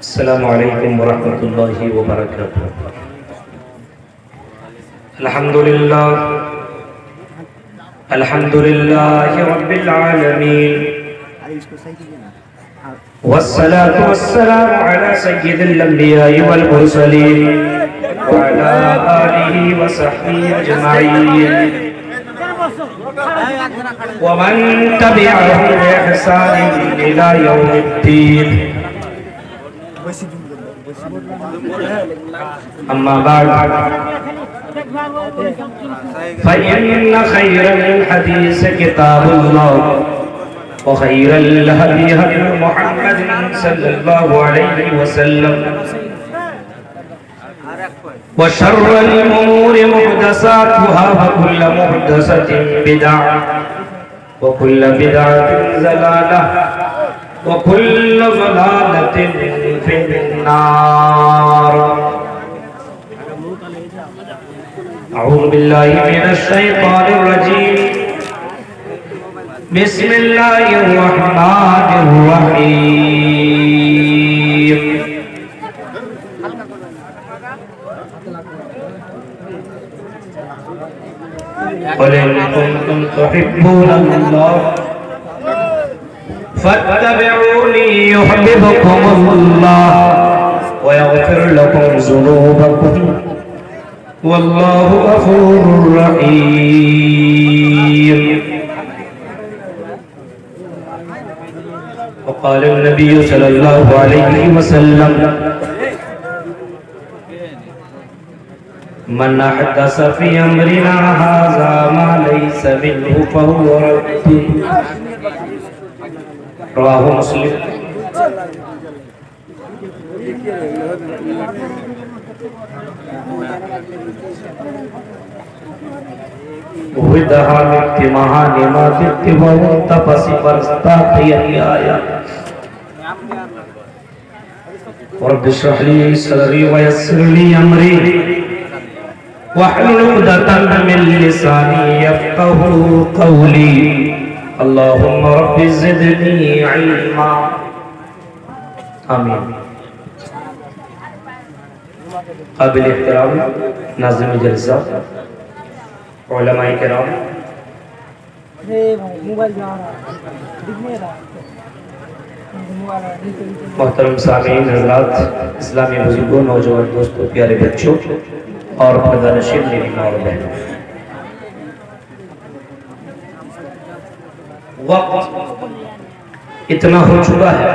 السلام علیکم ورحمۃ اللہ وبرکاتہ. الحمد للہ رب العالمین والصلاة والسلام على سید الانبیاء والمرسلین وعلى آلہ وصحبہ اجمعین ومن تبعهم بإحسان إلى يوم الدين. أما بعد فإن خير الحديث كتاب الله وخير الهدي هدي محمد صلى الله عليه وسلم وشر الأمور محدثاتها وكل محدثة بدعة وكل بدعة ضلالة وكل ضلالة في النار. أعوذ بالله من الشيطان الرجيم. بسم الله الرحمن الرحيم. قل إن كنتم تحبون الله فاتبعوني يحببكم الله ويغفر لكم ذنوبكم والله غفور رحيم. وقال النبي صلى الله عليه وسلم من أحدث في أمرنا هذا ما ليس منه فهو رد. رواه مسلم. ودها مکتمہا نمات اتباو تپسی برستا قیلی آیا. رب اشرح لي صدري ويسر لي امري واحلل عقدة من لساني يفقهوا قولي. اللهم رب زدني علما. آمین. قابل احترام ناظرین جلسہ علماء کرام، محترم سامعین حضرات، اسلامی بزرگوں، نوجوان دوستوں، پیارے بچوں اور پردہ نشین میری ماں اور بہنوں، وقت اتنا ہو چکا ہے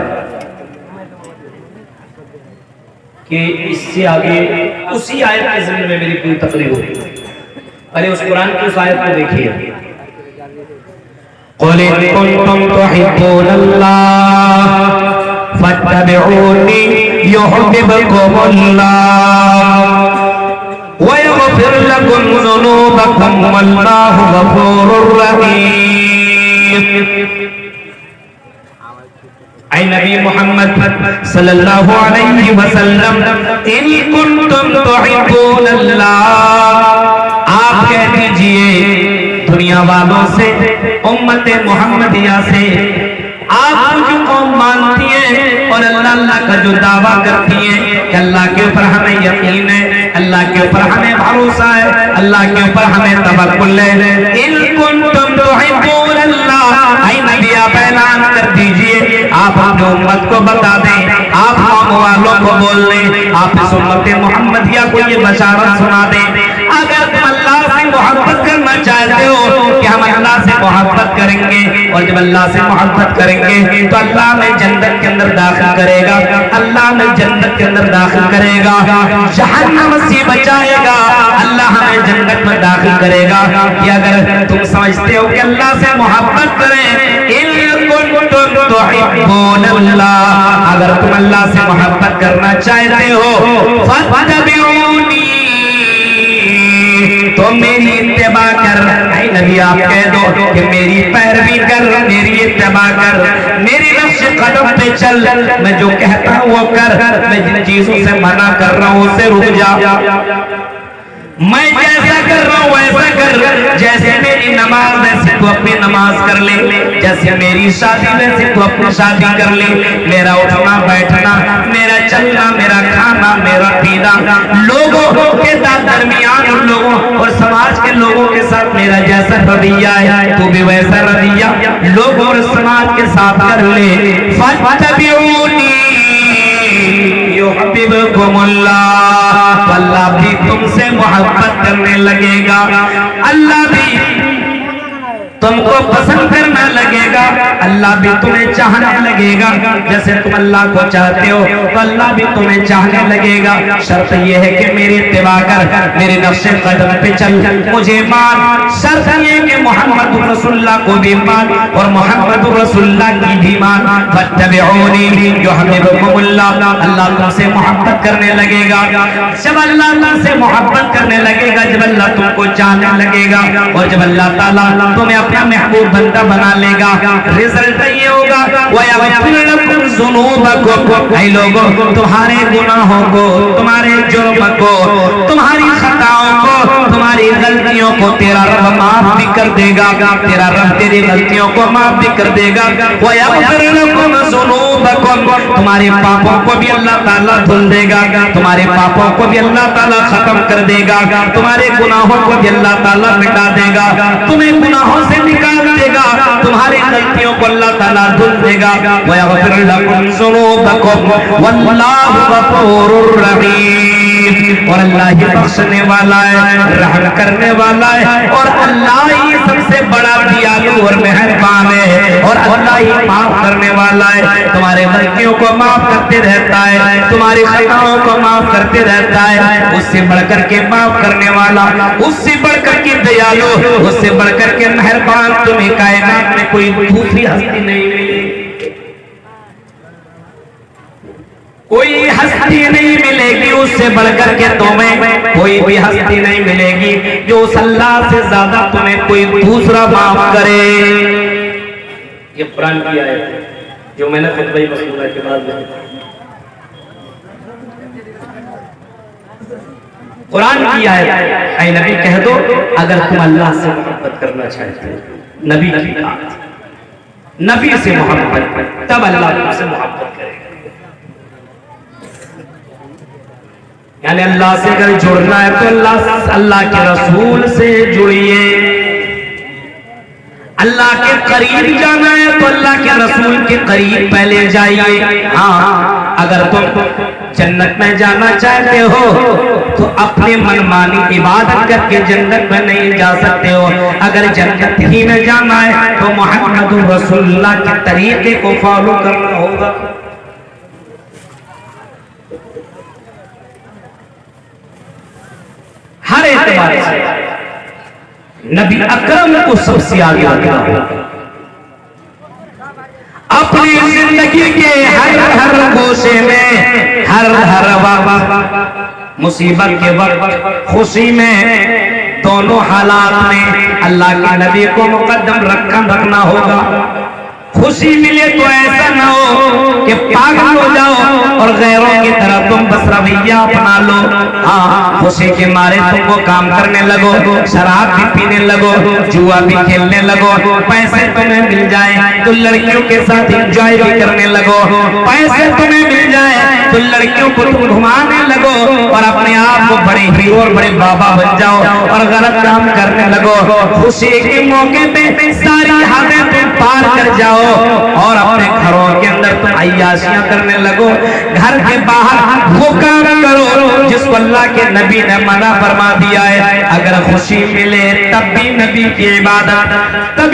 کہ اس سے آگے اسی آیت کے ضمن میں میری کوئی تقریر ہوگی. پہلے اس قرآن کی اس آیت کو دیکھیے. قُلْ إِن كُنتُمْ تُحِبُّونَ اللَّهَ فَاتَّبِعُونِي يُحْبِبْكُمُ اللَّهُ وَيَغْفِرْ لَكُمْ ذُنُوبَكُمْ وَاللَّهُ غَفُورٌ رَحِيمٌ. اے نبی محمد صلی اللہ علیہ وسلم، ان کنتم تحبون اللہ، آپ کہہ دیجئے دنیا والوں سے، امت محمدیہ سے، آپ جو قوم مانتی ہیں اور اللہ کا جو دعویٰ کرتی ہیں کہ اللہ کے اوپر ہمیں یقین ہے، اللہ کے اوپر ہمیں بھروسہ ہے، اللہ کے اوپر ہمیں توکل ہے، ان کنتم تحبون اللہ، اے نبی آپ اعلان کر دیجئے، آپ اپنے امت کو بتا دیں، آپ قوم والوں کو بول دیں، آپ اس امت محمدیہ کو یہ بشارت سنا دیں. اگر تم اللہ سے محبت کرنا چاہتے ہو کہ ہم اللہ سے محبت کریں گے، اور جب اللہ سے محبت کریں گے تو اللہ میں جنت کے اندر داخل کرے گا، اللہ میں جنت کے اندر داخل کرے گا، جہنم سے بچائے گا، اللہ ہمیں جنت میں داخل کرے گا. کہ اگر تم سمجھتے ہو کہ اللہ سے محبت کریں، ان کنتم تحبون اللہ، اگر تم اللہ سے محبت کرنا چاہتے ہو، فاتبعونی، تو میری اتباع کر. اے نبی آپ کہہ دو کہ میری پیروی کر، میری اتباع کر، میری نقش قدم پہ چل، میں جو کہتا ہوں وہ کر، میں جن چیزوں سے منع کر رہا ہوں اسے رک جا، میں جیسا کر رہا ہوں ویسا کر، جیسے میری نماز ویسے تو اپنی نماز کر لے، جیسے میری شادی ویسے تو اپنی شادی کر لے، میرا اٹھنا بیٹھنا، میرا چلنا، میرا کھانا، میرا پینا، لوگوں کے ساتھ درمیان لوگوں اور سماج کے لوگوں کے ساتھ میرا جیسا رویہ ہے تو بھی ویسا رویہ لوگوں اور سماج کے ساتھ کر لے۔ فَاتَّبِعُونِي يُحْبِبْكُمُ اللَّهُ، اللہ بھی تم سے محبت کرنے لگے گا، اللہ بھی تم کو پسند کرنا لگے گا، اللہ بھی تمہیں چاہنے لگے گا، جیسے تم اللہ کو چاہتے ہو تو اللہ بھی تمہیں چاہنے لگے گا۔ شرط یہ ہے کہ میری اتباع کر، میرے نقش قدم پہ چل، مجھے مان۔ شرط یہ کہ محمد رسول اللہ کو بھی مان اور محمد رسول اللہ کی بھی مان۔ فاتبعونی یحببکم اللہ، اللہ تم سے محبت کرنے لگے گا۔ جب اللہ تم سے محبت کرنے لگے گا، جب اللہ تم کو چاہنے لگے گا، اور جب اللہ تعالیٰ تمہیں اپنا محبوب بندہ بنا لے گا، رزلٹ یہ ہوگا وَيَغْفِرْ لَكُمْ ذُنُوبَكُمْ، اے لوگوں تمہارے گناہوں کو، تمہارے جرم کو، تمہاری خطاؤں کو، تمہاری غلطیوں کو تیرا رب معاف بھی کر دے گا، تیرا رب تیری غلطیوں کو معاف بھی کر دے گا۔ وَيَغْفِرْ لَكُمْ ذُنُوبَكُمْ، تمہارے پاپوں کو بھی اللہ تعالیٰ دھل دے گا، تمہارے پاپوں کو بھی اللہ تعالیٰ ختم کر دے گا، تمہارے گناہوں کو بھی اللہ تعالیٰ مٹا دے گا، تمہیں گناہوں سے نکال دے گا، تمہاری غلطیوں کو اللہ تعالیٰ دھل دے گا۔ وَيَغْفِرْ لَكُمْ ذُنُوبَكُمْ وَاللَّهُ غَفُورٌ رَحِيمٌ، اور اللہ ہی بخشنے والا ہے، رحم کرنے والا ہے، اور اللہ ہی سب سے بڑا دیالو اور مہربان ہے، اور اللہ ہی معاف کرنے والا ہے، تمہارے غلطیوں کو معاف کرتے رہتا ہے، تمہاری خطاؤں کو معاف کرتے رہتا ہے۔ اس سے بڑھ کر کے معاف کرنے والا، اس سے بڑھ کر کے دیالو، اس سے بڑھ کر کے مہربان تمہیں کائنات میں کوئی دوسری ہستی نہیں ملے گی، کوئی ہستی نہیں ملے گی اس سے بڑھ کر کے تمہیں کوئی بھی ہستی نہیں ملے گی جو اس اللہ سے زیادہ تمہیں کوئی دوسرا معاف کرے۔ یہ قرآن کی آیت ہے جو میں نے خطبہ مسئولہ کے بعد میں قرآن کی آیت، اے نبی کہہ دو اگر تم اللہ سے محبت کرنا چاہتے ہو، نبی کی بات، نبی سے محبت، تب اللہ تم سے محبت کرے گا۔ یعنی اللہ سے اگر جڑنا ہے تو اللہ کے رسول سے جڑیے، اللہ کے قریب جانا ہے تو اللہ کے رسول کے قریب پہلے جائیے۔ ہاں اگر تم جنت میں جانا چاہتے ہو تو اپنے منمانی عبادت کر کے جنت میں نہیں جا سکتے ہو، اگر جنت ہی میں جانا ہے تو محمد رسول اللہ کے طریقے کو فالو کرنا ہوگا۔ ہر اعتبار سے نبی اکرم کو سب سے آگے رکھنا ہوگا، اپنی زندگی کے ہر گوشے میں، ہر وقت، مصیبت کے وقت، خوشی میں، دونوں حالات میں اللہ کے نبی کو مقدم رکھنا ہوگا۔ خوشی ملے تو ایسا نہ ہو کہ پاگل ہو جاؤ اور غیروں کی طرح تم بس رویہ اپنا لو۔ ہاں خوشی کے مارے تم کو کام کرنے لگو، شراب بھی پینے لگو، جوا بھی کھیلنے لگو، پیسے تمہیں مل جائیں تو لڑکیوں کے ساتھ انجوائے بھی کرنے لگو، پیسے تمہیں مل جائیں تو لڑکیوں کو تم گھمانے لگو اور اپنے آپ کو بڑے ہیرو اور بڑے بابا بن جاؤ اور غلط کام کرنے لگو۔ خوشی کے موقع پہ ساری حدیں تم پار کر جاؤ اور اپنے گھروں کے اندر تم عیاشیاں کرنے لگو، گھر کے باہر وہ کام کرو جس کو اللہ کے نبی نے منع فرما دیا ہے۔ اگر خوشی ملے تب بھی نبی کی عبادت، تب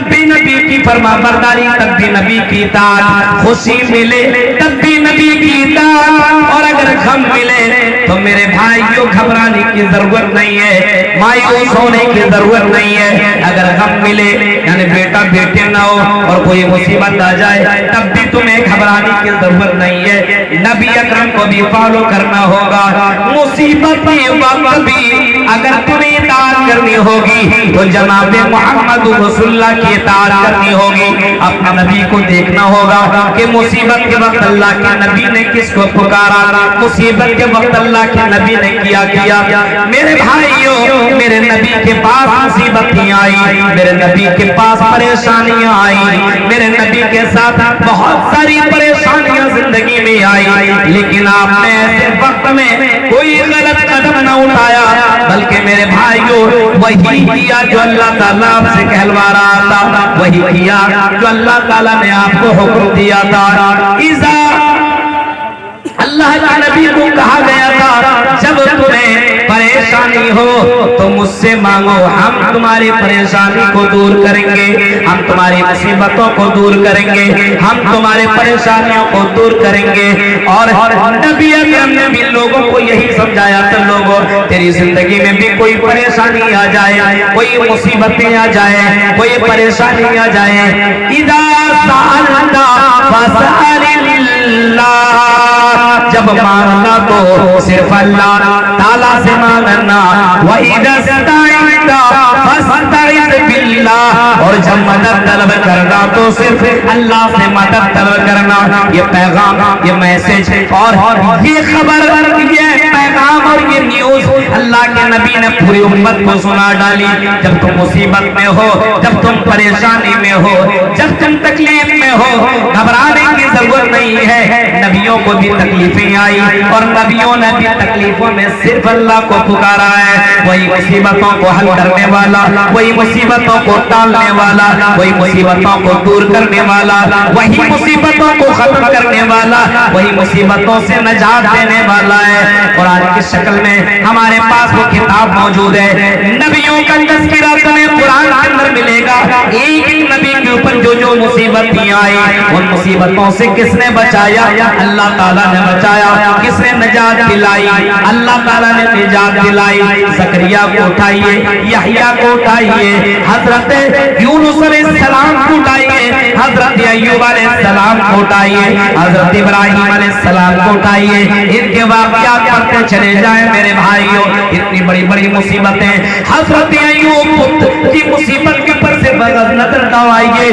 بھی نبی کی فرما برداری، تب بھی نبی کی اطاعت، خوشی ملے تب بھی نبی کی اطاعت، اور اگر غم ملے تو میرے بھائیوں گھبرانے کی ضرورت نہیں ہے، مایوس ہونے کی ضرورت نہیں ہے۔ اگر غم ملے یعنی بیٹا بیٹے نہ ہو اور کوئی مصیبت آ جائے تب بھی تمہیں گھبرانے کی ضرورت نہیں ہے، نبی اکرم کو بھی فالو کرنا ہوگا۔ مصیبت کے وقت بھی اگر تمہیں اطاعت کرنی ہوگی تو جناب محمد رسول اللہ کی اطاعت کرنی ہوگی. اپنے نبی کو دیکھنا ہوگا کہ مصیبت کے وقت اللہ کے نبی نے کس کو پکارا, مصیبت کے وقت اللہ کے نبی نے کیا کیا. میرے بھائیوں, میرے نبی کے پاس مصیبتیں آئی, میرے نبی کے پاس پریشانیاں آئی, میرے نبی کے ساتھ بہت ساری پریشانیاں زندگی میں آئی, لیکن آپ نے ایسے وقت میں کوئی غلط قدم نہ اٹھایا, بلکہ میرے بھائیوں وہی کیا جو اللہ تعالیٰ آپ سے کہلوا رہا تھا, وہی کیا جو اللہ تعالیٰ نے آپ کو حکم دیا تھا. اللہ کے نبی کو کہا گیا تھا جب تمہیں پریشانی ہو تو مجھ سے مانگو, ہم تمہاری پریشانی کو دور کریں گے, ہم تمہاری مصیبتوں کو دور کریں گے, ہم تمہاری پریشانیوں کو دور کریں گے. اور نبی اکرم نے بھی لوگوں کو یہی سمجھایا تھا, لوگوں تیری زندگی میں بھی کوئی پریشانی آ جائے, کوئی مصیبتیں آ جائے, کوئی پریشانی آ جائے, اذا سألت فاسأل اللہ, جب مانگنا تو صرف اللہ تعالیٰ سے مانگنا. وَإِذَا اسْتَعِنْتَ فَاسْتَعِذْ بِاللَّهِ, اور جب مدد طلب کرنا تو صرف اللہ سے مدد طلب کرنا. یہ پیغام, یہ میسج اور یہ خبر, یہ پیغام اور یہ نیوز اللہ کے نبی نے پوری امت کو سنا ڈالی. جب تم مصیبت میں ہو, جب تم پریشانی میں ہو, جب تم تکلیف میں ہو, گھبرانے کی ضرورت نہیں ہے. نبیوں کو بھی تکلیفیں آئی اور نبیوں نے بھی تکلیفوں میں صرف اللہ کو پکارا ہے. وہی مصیبتوں کو حل کرنے والا, وہی مصیبتوں کو ٹالنے والا, وہی مصیبتوں کو دور کرنے والا, وہی مصیبتوں کو ختم کرنے والا, وہی مصیبتوں سے نجات دینے والا ہے. قرآن کی شکل میں ہمارے پاس وہ کتاب موجود ہے, نبیوں کا تذکرہ تمہیں قرآن کے اندر ملے گا. ایک ایک نبی کے اوپر جو جو مصیبتیں آئی, ان مصیبتوں سے کس نے بچایا؟ اللہ تعالیٰ نے بچایا. کس نے نجات دلائی؟ اللہ تعالیٰ نے نجات دلائی. زکریا کو اٹھائیے, یحییٰ کو اٹھائیے, حضرت یونس علیہ السلام کو اٹھائیے, حضرت ایوب علیہ السلام کو اٹھائیے, حضرت ابراہیم علیہ السلام کو اٹھائیے. ان کے واقعات پڑھتے چلے جائیں میرے بھائیوں. اتنی بڑی بڑی مصیبتیں, حضرت ایوب کی مصیبت کے پر سے بغض نظر دوائیے.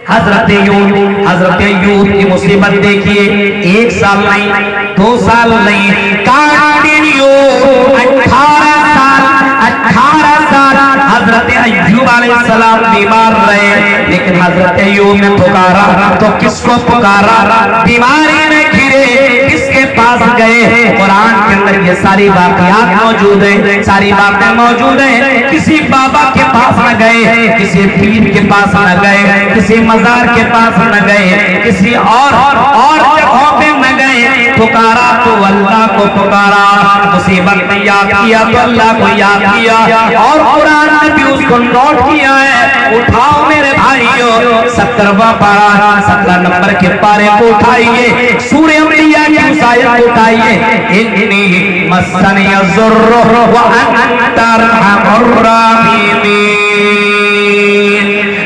حضرت ایوب کی مصیبت دیکھیے, 1 سال نہیں, 2 سال نہیں, کنٹینیو 18 سال حضرت ایوب علیہ السلام بیمار رہے. لیکن حضرت ایوب نے پکارا تو کس کو پکارا؟ بیماری میں گھرے کس کے پاس گئے؟ قرآن کے اندر یہ ساری واقعات موجود ہیں, ساری باتیں موجود ہیں. کسی بابا کے پاس نہ گئے, کسی پیر کے پاس نہ گئے, کسی مزار کے پاس نہ گئے, کسی اور جگہوں پہ نہ گئے. پکارا تو اللہ کو پکارا, مصیبت میں یاد کیا تو اللہ کو یاد کیا, اور قرآن نے بھی اس کو نوٹ کیا ہے. اٹھاؤ میرے بھائیوں, 17واں پارہ, 17 نمبر کے پارے کو اٹھائیے, سورہ انبیاء کی اس آیت کو اٹھائیے. انی مسنی الضر وانت ارحم الراحمین.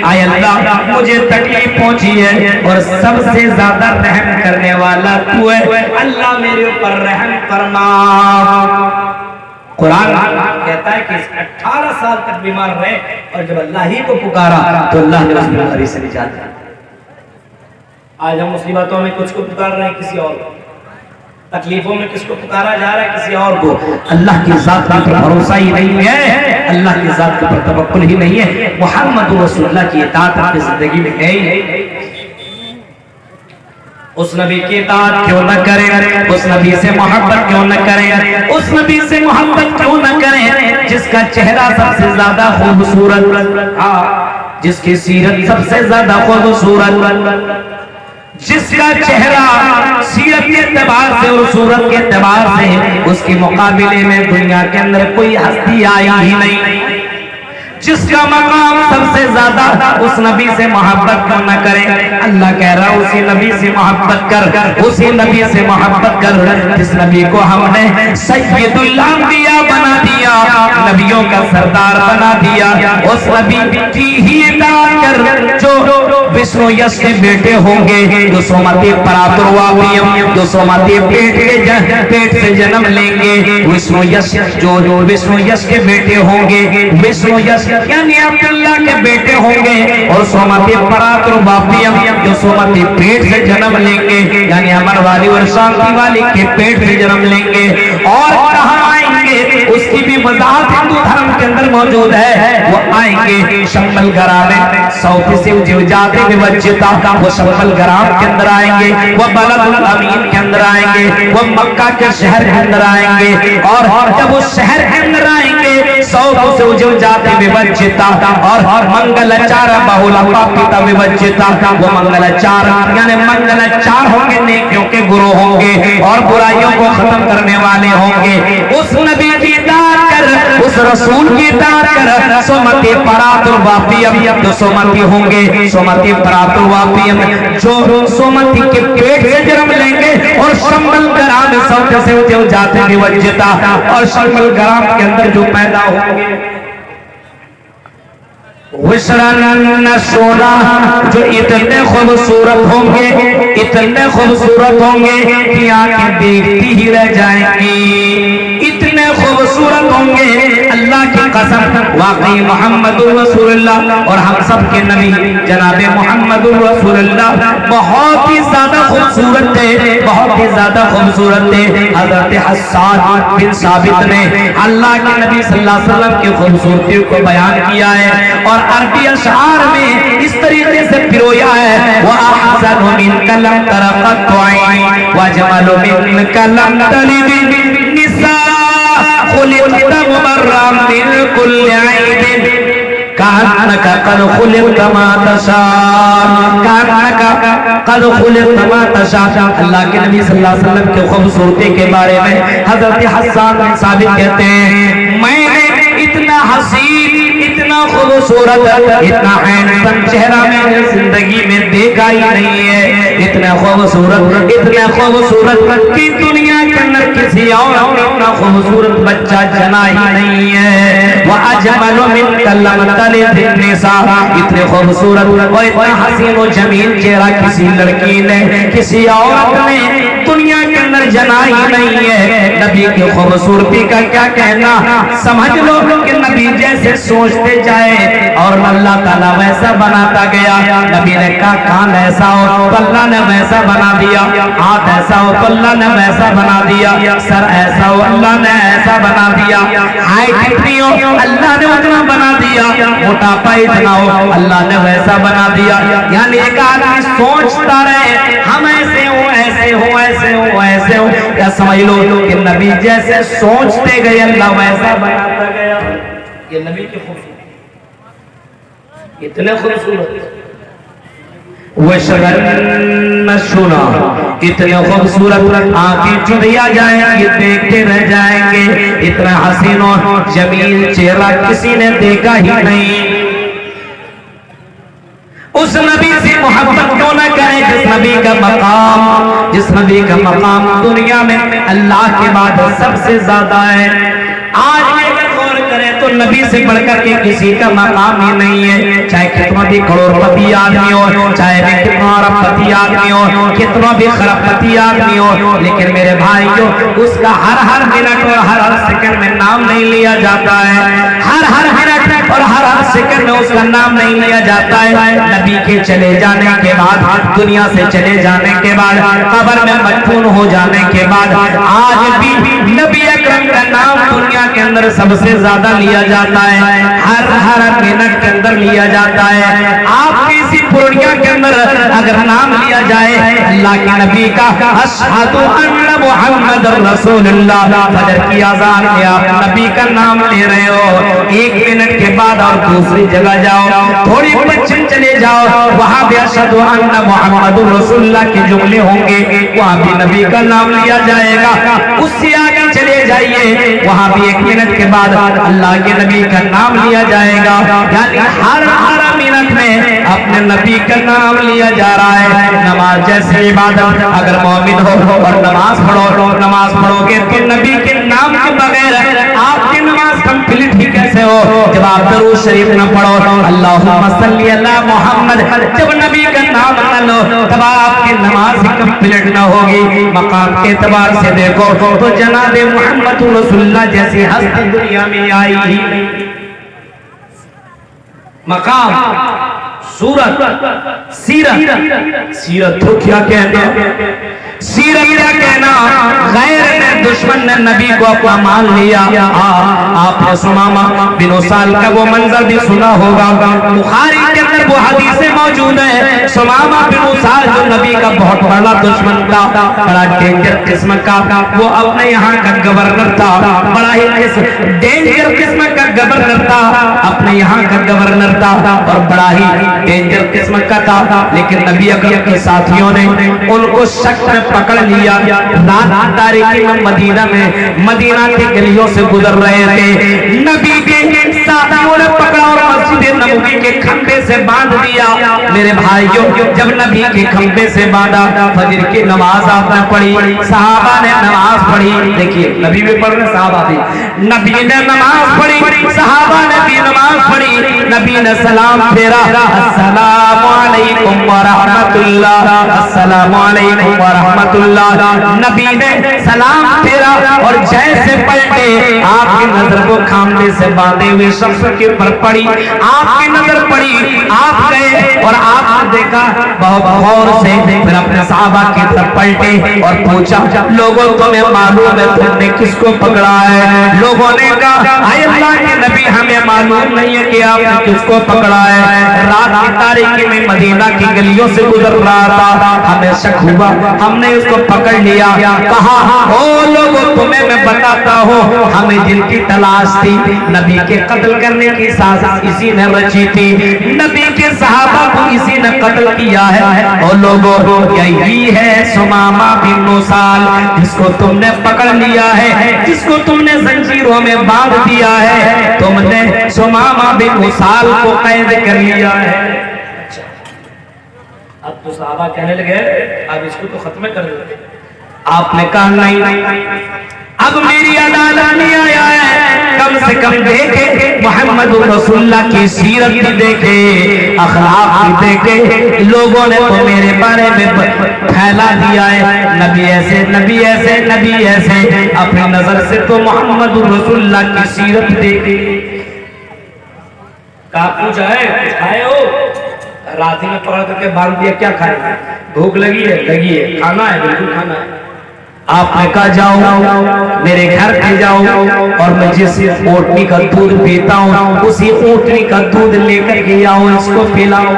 اے اللہ مجھے تکلیف پہنچی ہے اور سب سے زیادہ رحم کرنے والا تو ہے, اللہ میرے اوپر رحم فرما. قرآن کہتا ہے کہ 18 سال تک بیمار رہے, اور جب اللہ ہی کو پکارا تو اللہ نے اس بیماری سے نجات دی. آج ہم مصیبتوں میں کچھ کو پکار رہے ہیں, کسی اور کو, تکلیفوں میں کس کو پکارا جا رہا ہے, کسی اور کو. اللہ کی ذات پر بھروسہ ہی نہیں ہے, اللہ کی ذات پر توکل ہی نہیں ہے. محمد رسول اللہ کی اطاعت اپنی زندگی میں ہے ہی نہیں. اس نبی کی اطاعت کیوں نہ کریں, اس نبی سے محبت کیوں نہ کریں, اس نبی سے محبت کیوں نہ کریں جس کا چہرہ سب سے زیادہ خوبصورت, جس کی سیرت سب سے زیادہ خوبصورت, جس کا چہرہ سیرت کے اعتبار سے اور صورت کے اعتبار سے اس کے مقابلے میں دنیا کے اندر کوئی ہستی آئی ہی نہیں. جس کا مقام سب سے زیادہ، اس نبی سے محبت کیوں نہ کریں؟ اللہ کہہ رہا اسی نبی سے محبت کر، اسی نبی سے محبت کر جس نبی کو ہم نے سید الانبیاء بنا دیا، نبیوں کا سردار بنا دیا، اس نبی کی ہی اطاعت کر جو وشنو یش کے بیٹے ہوں گے، جو سومتی پراترواپیم، جو سومتی پیٹ سے جنم لیں گے، وشنو یش جو وشنو یش کے بیٹے ہوں گے، وشنو یش یعنی عبداللہ کے بیٹے ہوں گے، اور سومتی پراترواپیم جو سومتی پیٹ سے جنم لیں گے، یعنی امر والی اور شانتی والی کے پیٹ سے جنم لیں گے، اور کہاں آئیں گے اس کی بھی وضاحت ہندو دھرم کے اندر موجود ہے، وہ آئیں گے شمبل گرام، سوتی سے جاتے بوجتا، وہ شمبل گرام کے اندر آئیں گے، وہ بلد الامین کے اندر آئیں گے، وہ مکہ کے شہر کے اندر آئیں گے، اور جب وہ شہر کے اندر آئیں گے سوتی سے جاتے بوجتا، اور منگلچار بہولا پاپیتا بوجتا، وہ منگلچار یعنی منگلچار ہوں گے، نیکیوں کے گروہ ہوں گے، اور برائیوں کو ختم کرنے والے ہوں گے، اس نبی کی اطاعت کر، اس رسول کی اطاعت کر، سومتی پراترواپیم جو سومتی ہوں گے، سومتی پراترواپیم جو سومتی کے پیٹ سے جنم لیں گے، اور شمبل گرام سوتے سے جاتے بوجتا، اور شمبل گرام کے اندر جو پیدا ہوں گے، وشرن سونا جو اتنے خوبصورت ہوں گے، اتنے خوبصورت ہوں گے کہ آنکھیں دیکھتی ہی رہ جائیں گی، اتنے خوبصورت ہوں گے، اللہ کی قسم واقعی محمد رسول اللہ اور ہم سب کے نبی جناب محمد رسول اللہ بہت ہی زیادہ خوبصورت تھے، بہت ہی زیادہ خوبصورت تھے۔ حضرت حسان بن ثابت نے اللہ کے نبی صلی اللہ علیہ وسلم کی خوبصورتی کو بیان کیا ہے، اور عربی اشعار میں اس طریقے سے پرویا ہے، وَأَحْسَنُ مِنْكَ لَمْ تَرَ قَطُّ عَيْنٌ وَأَجْمَلُ مِنْكَ لَمْ تَلِدِ النِّسَاءُ خُلِقْتَ مُبَرًّا مِنْ كُلِّ عَيْبٍ كَأَنَّكَ قَدْ خُلِقْتَ مَا تَشَاءُ، كَأَنَّكَ قَدْ خُلِقْتَ مَا تَشَاءُ۔ اللہ کے نبی صلی اللہ علیہ وسلم کی خوبصورتی کے بارے میں حضرت حسان بن ثابت کہتے ہیں، میں نے اتنا حسین، اتنا خوبصورت، اتنا ہینڈسم چہرہ میں نے زندگی میں دیکھا ہی نہیں ہے، اتنا خوبصورت کہ دنیا کے اندر کسی اور نے اتنا خوبصورت بچہ جنا ہی نہیں ہے۔ وَأَجْمَلُ مِنْكَ لَمْ تَلِدِ النِّسَاءُ، اتنے خوبصورت اور اتنا حسین و جمیل چہرہ کسی لڑکی نے، کسی عورت نے دنیا کے اندر جنا ہی نہیں ہے۔ نبی کی خوبصورتی کا کیا کہنا، سمجھ لو کہ نبی جیسے سوچتے جائے اور اللہ تعالیٰ ویسا بناتا گیا۔ نبی نے کہا کان ایسا ہو تو اللہ نے ویسا بنا دیا، ہاتھ ایسا ہو تو اللہ نے ویسا بنا دیا، سر ایسا ہو اللہ نے ایسا بنا دیا، ہائٹ اتنی ہو اللہ نے اتنا بنا دیا، موٹاپا اتنا ہو اللہ نے ویسا بنا دیا۔ یعنی ایک آدمی سوچتا رہے ہم ایسے ہوں ایسے ہوں ایسے ہوں ایسے ہوں، یا سمجھ لو کہ نبی جیسے سوچتے گئے اللہ ویسا بناتا گیا۔ یہ نبی کی خوبصورتی اتنے خوبصورت، وشغلن سنا اتنے خوبصورت، آنکھیں چڑیا جائیں گے دیکھتے رہ جائیں گے، اتنا حسین و جمیل چہرہ کسی نے دیکھا ہی نہیں۔ اس نبی سے محبت کیوں نہ کریں جس نبی کا مقام دنیا میں اللہ کے بعد سب سے زیادہ ہے۔ آج اگر غور کریں تو نبی سے بڑھ کر کے کسی کا مقام ہی نہیں ہے، چاہے کتنا بھی کروڑپتی آدمی ہو، چاہے بھی کتنا اربپتی آدمی ہو، کتنا بھی خربپتی آدمی ہو، لیکن میرے بھائیو اس کا ہر منٹ اور ہر سیکنڈ میں نام نہیں لیا جاتا ہے، ہر منٹ اور ہر سیکنڈ میں اس کا نام نہیں لیا جاتا ہے۔ نبی کے چلے جانے کے بعد، دنیا سے چلے جانے کے بعد، قبر میں مدفون ہو جانے کے بعد، آج بھی نبی اکرم کا نام دنیا کے اندر سب سے زیادہ لیا جاتا ہے، ہر منٹ کے اندر لیا جاتا ہے۔ آپ کی اسی پورنیا کے اندر اگر نام لیا جائے اللہ کے نبی کا، اشہد ان محمد رسول اللہ، فجر کی اذان میں آپ نبی کا نام لے رہے ہو، ایک منٹ کے بعد اور دوسری جگہ جاؤ، تھوڑی پچھن چلے جاؤ، وہاں بھی اشہد ان محمد رسول اللہ کے جملے ہوں گے، وہاں بھی نبی کا نام لیا جائے گا۔ اس سے آگے چلے جائیے، وہاں بھی ایک منٹ کے بعد اللہ کے نبی کا نام لیا جائے گا۔ اپنے نبی کا نام لیا جا رہا ہے. نماز جیسے عبادت, اگر مومن ہو اور نماز پڑھو گے تو نبی کے نام کے بغیر آپ کی نماز کمپلیٹ ہی کیسے ہو؟ جب آپ درود شریف نہ پڑھو, اللہم صلی علی محمد, جب نبی کا نام نہ لو, تب آپ کی نماز ہی کمپلیٹ نہ ہوگی. مقام کے اعتبار سے دیکھو تو جناب محمد رسول اللہ جیسی ہستی دنیا میں آئی ہی نہیں. مقام, صورت, سیرت تو کیا کہنا, سیرت کیا کہنا. غیر نے, دشمن نے نبی کو اپنا مان لیا. آپ نے سمامہ بن اسال کا وہ منظر بھی سنا ہوگا, بخاری کے اندر وہ حدیث موجود ہے. سمامہ بن اسال جو نبی کا بہت بڑا دشمن تھا, بڑا ڈینجر قسم کا, وہ اپنے یہاں کا گورنر تھا, بڑا ہی ڈینجر قسم کا گورنر تھا, اپنے یہاں کا گورنر تھا اور بڑا ہی ڈینجر قسم کا تھا. لیکن نبی اکرم کے ساتھیوں نے ان کو شک میں پکڑ لیا. رات تاریکی میں مدینہ کی گلیوں سے گزر رہے تھے, نبی کے ساتھیوں نے پکڑا اور مسجد نبوی کے کھمبے سے باندھ دیا. میرے بھائیوں, جب نبی کے کھمبے سے باندھا, فجر کی نماز آپ نے پڑھی, صحابہ نے نماز پڑھی. دیکھیے نبی بھی پڑھ رہے, صحابہ بھی, نبی نے نماز پڑھی, صحابہ نے بھی نماز پڑھی. نبی نے سلام پھیرا, السلام علیکم ورحمت اللہ, السلام علیکم ورحمت اللہ. نبی نے سلام پھیرا اور جیسے پلٹے, آپ کی نظر وہ کھامنے سے باندھے ہوئے شخص کے پر پڑی. آپ کی نظر پڑی, آپ گئے اور آپ نے دیکھا بہت غور سے, پھر اپنے صحابہ کی طرف پلٹے اور پوچھا, لوگوں تمہیں معلوم ہے تم نے کس کو پکڑا ہے؟ لوگوں نے کہا, اے اللہ کے نبی, ہمیں معلوم نہیں ہے کہ آپ نے کس کو پکڑا ہے. رات کی تاریکی میں مدینہ کی گلیوں سے گزر رہا تھا, ہمیں شک ہوا, ہم نے اس کو پکڑ لیا. کہا, او لوگوں تمہیں میں بتاتا ہوں, ہمیں جن کی تلاش تھی, نبی کے قتل کرنے کی سازش اسی نے رچی تھی, نبی کے صحابہ کو اسی نے قتل کیا ہے. او لوگوں, یہی ہے سمامہ بن اسال جس کو تم نے پکڑ لیا ہے, جس کو تم نے زنجیروں میں باندھ دیا ہے. تم نے سمامہ بن اسال کو قید کر لیا ہے. اب تو صحابہ کہنے لگے, اب اس کو تو ختم کر دو. آپ نے کہا نہیں, اب میری عدالت میں آیا ہے, کم سے کم دیکھے محمد رسول اللہ کی سیرت بھی دیکھے, اخلاق بھی دیکھے. لوگوں نے تو میرے بارے میں پھیلا دیا ہے, نبی ایسے, نبی ایسے, نبی ایسے. اپنی نظر سے تو محمد رسول اللہ کی سیرت دیکھے. کہا, پوچھا ہے کچھ کھائے ہو؟ رات ہی میں پکڑ کر کے باندھ دیا, کیا کھائے؟ بھوک لگی ہے, لگی ہے, کھانا ہے, بالکل کھانا ہے. آپ نے کہا, جاؤ میرے گھر پہ جاؤ اور میں جس اونٹنی کا دودھ پیتا ہوں اسی اونٹنی کا دودھ لے کر کے آؤ, اس کو پلاؤ.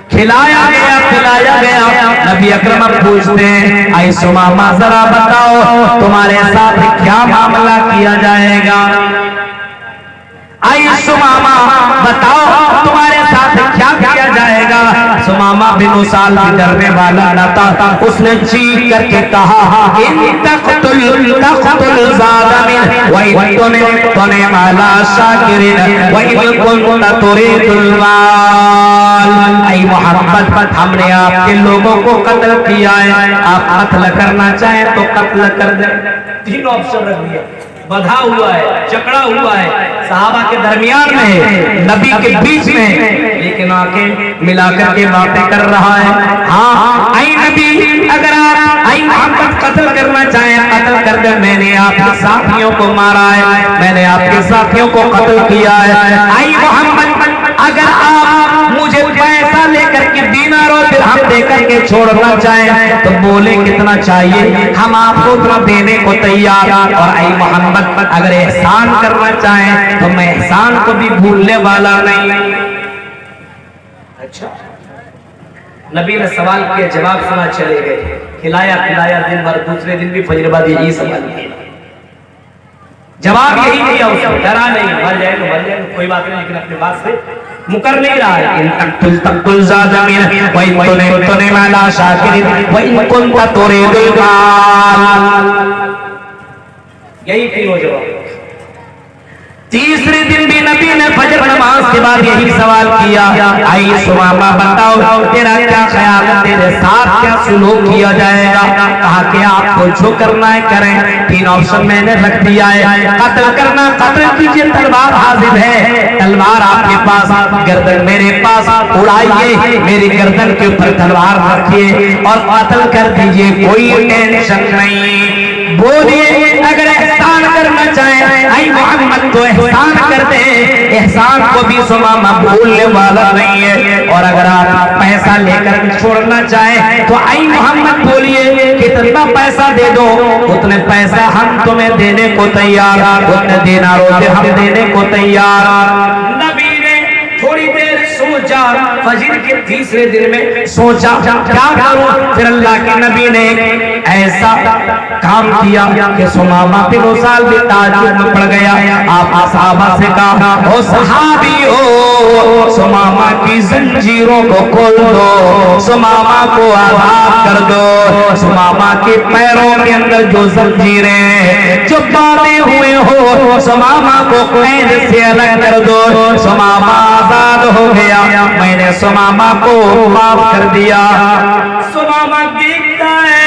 کھلایا گیا, پلایا گیا. نبی اکرم پوچھتے ہیں, اے سمامہ ذرا بتاؤ تمہارے ساتھ کیا معاملہ کیا جائے گا؟ اے سمامہ بتاؤ تمہارے ساتھ کیا کیا جائے گا؟ سمامہ بن اسال بھی ڈرنے والا نہ تھا, اس نے چیخ کر کے کہا, ان تقتل ظالمین وَإِن تُنِعْمَ عَلَىٰ شَاكِرٍ وَإِن كُنتَ تُرِيدُ الْمَالَ. اے محمد, ہم نے آپ کے لوگوں کو قتل کیا ہے, آپ قتل کرنا چاہیں تو قتل کر دیں. تین آپشن رکھ دیا, بدھا ہوا ہے, جکڑا ہوا ہے, صحابہ کے درمیان میں, نبی کے بیچ میں, لیکن آنکھیں ملا کر کے باتیں کر رہا ہے. ہاں اے نبی, اگر آپ اے محمد قتل کرنا چاہیں قتل کر دیں. میں نے آپ کے ساتھیوں کو مارا ہے, میں نے آپ کے ساتھیوں کو قتل کیا ہے. اے محمد, اگر آپ مجھے پیسہ لے کر کے دینار اور درہم دے کر کے چھوڑنا چاہیں تو بولے کتنا چاہیے, ہم آپ کو اتنا دینے کو تیار. اور اے محمد, اگر احسان کرنا چاہیں تو میں احسان کو بھی بھولنے والا نہیں. اچھا, نبی نے سوال کیا, جواب سنا, چلے گئے. کھلایا پلایا دن بھر, دوسرے دن بھی فجر بعد یہی سوال کیا, جواب یہی دیا. اس کو ڈرا نہیں, مر جائے تو مر جائے, کوئی بات نہیں, لیکن اپنے بات سے مکر نہیں رہا ہے. ان تقتل ظالمین وَإِن تُنِعْمَ عَلَىٰ شَاكِرٍ وَإِن كُنتَ تُرِيدُ الْمَالَ. یہی تینوں جواب. تیسرے دن بھی نبی نے فجر نماز کے بعد یہی سوال کیا آئی سمامہ بتاؤ تیرا کیا خیال ہے، تیرے ساتھ کیا سلوک کیا جائے گا؟ کہا کہ آپ کو جو کرنا ہے کریں، 3 آپشن میں نے رکھ دیا ہے، قتل کرنا قتل کیجئے، تلوار حاضر ہے، تلوار آپ کے پاس، گردن میرے پاس، اڑائیے میری گردن کے اوپر تلوار رکھیے اور قتل کر دیجئے، کوئی ٹینشن نہیں۔ بولیے اگر احسان کرنا چاہیں اے محمد تو احسان کر دے، احسان کو بھی سمامہ بھولنے والا نہیں ہے، اور اگر آپ پیسہ لے کر چھوڑنا چاہیں تو اے محمد بولیے کتنا پیسہ دے دو، اتنے پیسہ ہم تمہیں دینے کو تیار، اتنے دیناروں سے ہم دینے کو تیار۔ نبی نے تھوڑی دیر سوچا، فجر کے تیسرے دن میں سوچا کیا کروں، پھر اللہ کے نبی نے ایسا کام کیا کہ سمامہ بن اسال بھی تعجب میں پڑ گیا۔ آپ صحابہ سے کہا او صحابیو سمامہ کی زنجیروں کو کھول دو، سمامہ کو آزاد کر دو، سمامہ کے پیروں کے اندر جو زنجیریں جو باندھے ہوئے ہو سمامہ کو قید سے الگ کر دو۔ سمامہ آزاد ہو گیا، میں نے سمامہ کو معاف کر دیا۔ سمامہ دیکھتا ہے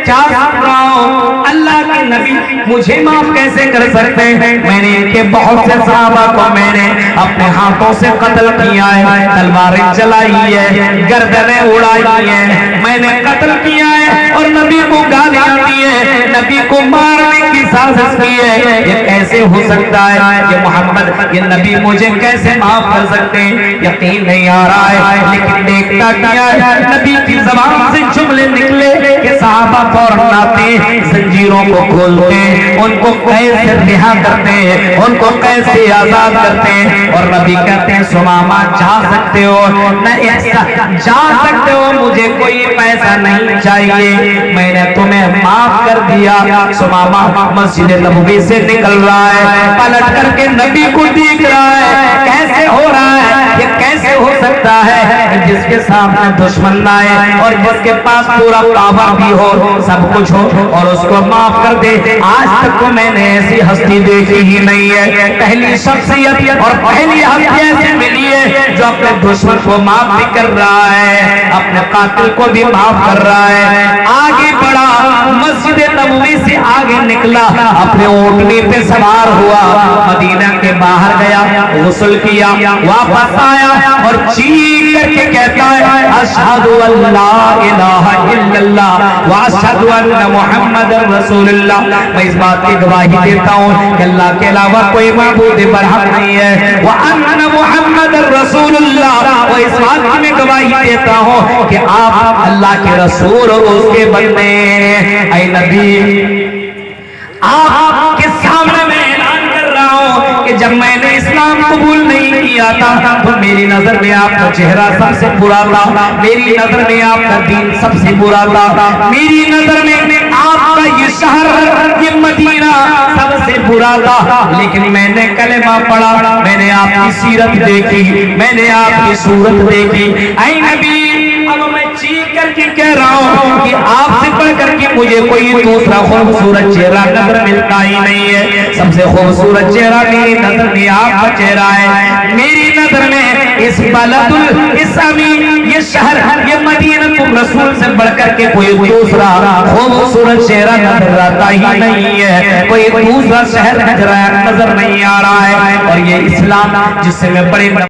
کیا سن رہا ہوں، اللہ کے نبی مجھے معاف کیسے کر سکتے ہیں؟ میں نے ان کے بہت سے صحابہ کو میں نے اپنے ہاتھوں سے قتل کیا ہے، تلواریں چلائی ہے، گردنیں اڑائی ہیں، میں نے قتل کیا ہے اور نبی کو گالیاں دی ہے، نبی کو مارنے کی سازش کی ہے۔ یہ کیسے ہو سکتا ہے کہ محمد یہ نبی مجھے کیسے معاف کر سکتے ہیں؟ یقین نہیں آ رہا ہے، لیکن دیکھتا کیا ہے نبی کی زبان سے جملے نکلے کہ صحابہ فوراً آتے ہیں، زنجیروں کو کھولتے ہیں، ان کو قید سے رہا کرتے ہیں، ان کو قید سے آزاد کرتے ہیں، اور نبی کہتے ہیں سمامہ جا سکتے ہو، نہ ایسا جا سکتے ہو، مجھے کوئی پیسہ نہیں چاہیے، میں نے تمہیں معاف کر دیا۔ سمامہ مسجد نبوی سے نکل رہا ہے، پلٹ کر کے نبی کو دیکھ رہا ہے، کیسے ہو رہا ہے، یہ کیسے ہو سکتا ہے جس کے سامنے دشمن نہ آئے اور جس کے پاس پورا پاور بھی ہو، سب کچھ ہو، اور اس کو معاف کر دے۔ آج تک کو میں نے ایسی ہستی دیکھی ہی نہیں ہے، پہلی شخصیت اور پہلی ہستی ایسی ملی ہے جو اپنے دشمن کو معاف بھی کر رہا ہے، اپنے قاتل کو بھی معاف کر رہا ہے۔ آگے بڑھا، مسجد نبوی سے آگے نکلا، اپنے اونٹنی پہ سوار ہوا، مدینہ کے باہر گیا، غسل کیا، واپس آیا اور چیخ کر کے کہتا ہے اشہد ان لا الہ الا اللہ واشہد ان محمد رسول اللہ۔ میں اس بات کی گواہی دیتا ہوں کہ اللہ کے علاوہ کوئی معبود برحق نہیں ہے، وان محمد رسول اللہ، اور اس بات کی میں گواہی دیتا ہوں کہ آپ اللہ کے رسول اور اس کے بندے ہیں۔ اے نبی آپ کے سامنے میں اعلان کر رہا ہوں کہ جب میں نے اسلام قبول نہیں کیا تھا تو میری نظر میں آپ کا چہرہ سب سے برا تھا، میری نظر میں آپ کا دین سب سے برا تھا، میری نظر میں آپ کا یہ شہر یہ مدینہ سب سے برا تھا، لیکن میں نے کلمہ پڑھا، میں نے آپ کی سیرت دیکھی، میں نے آپ کی صورت دیکھی۔ اے نبی اب میں چیخ کر کے کہہ رہا ہوں کہ آپ سے بڑھ کر کے مجھے کوئی دوسرا خوبصورت چہرہ نظر ملتا ہی نہیں ہے، سب سے خوبصورت چہرہ میری نظر میں آپ کا چہرہ ہے، میری نظر میں اس بلد الاسمی یہ شہر یہ مدینہ رسول سے بڑھ کر کے کوئی دوسرا خوبصورت چہرہ نظر آتا ہی نہیں ہے، کوئی دوسرا شہر نظر نہیں آ رہا ہے، اور یہ اسلام جس سے میں بڑے